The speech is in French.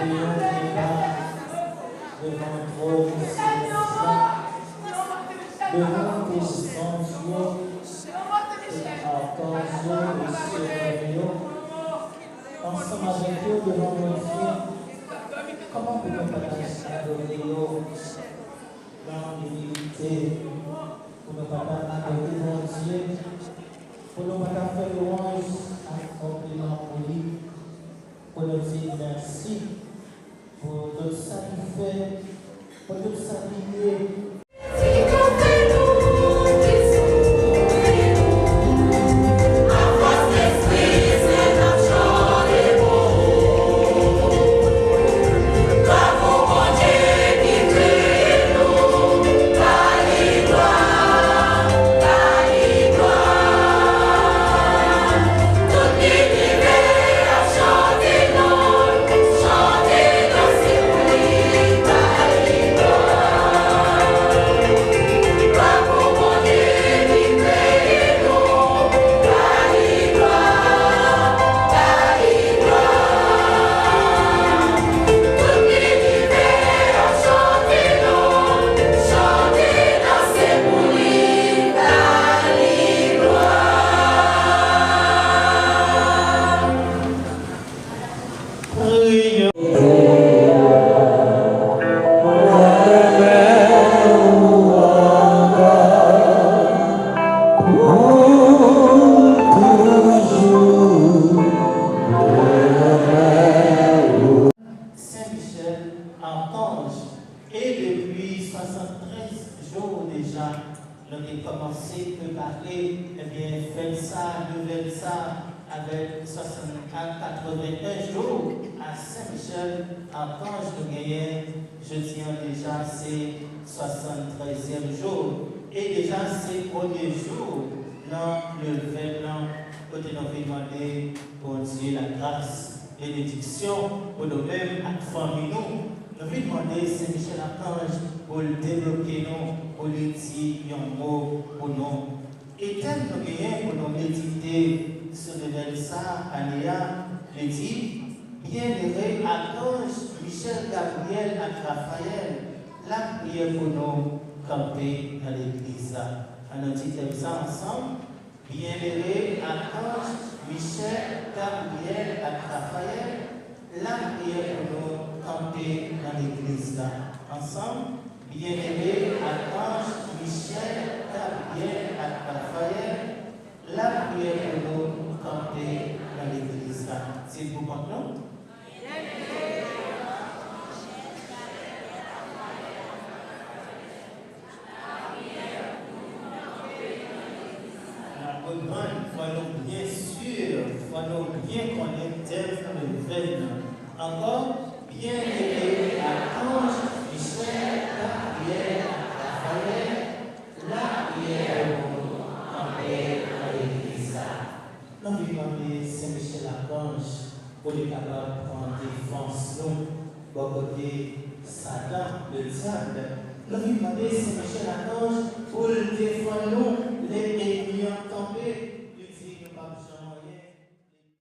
prions tes grâces devant le trône céleste, devant tes anges, archanges et chérubins, ensemble avec eux devant notre Dieu. Comment pouvons-nous partager adorer dans l'humilité, pour ne pas adorer mon Dieu, pour ne pas faire louange à compliment pour lui, pour nous dire merci pour tout ça qu'il fait, pour tout ça qu'il est. Pour nous-mêmes, à famille, nous voulons demander Saint-Michel Archange pour le débloquer, pour lui dire un mot pour nous. Et tel nous gagnons pour nous méditer sur le Nelsa, Aléa, le dit, bien-aimé Archange, Michel, Gabriel, et Raphaël, la prière pour nous camper dans l'église. On dit ça ensemble. Bien-aimé Archange, Michel, Gabriel, et Raphaël, la prière pour nous camper dans l'église ensemble. Bien-aimé Archange, Michel, Gabriel, et Raphaël, la prière pour nous camper dans l'église. S'il vous plaît. Voyons bien sûr, voyons bien connaître le veine. Encore, bien aimé Archange, Michel, Gabriel, Raphaël, la prière pour nous camper dans l'église. Nous vivons Saint-Michel Archange pour les capables de prendre défense nous, pour côté Satan, le diable. Nous vivons Saint-Michel Archange pour défendre nous, les ennemis tombés.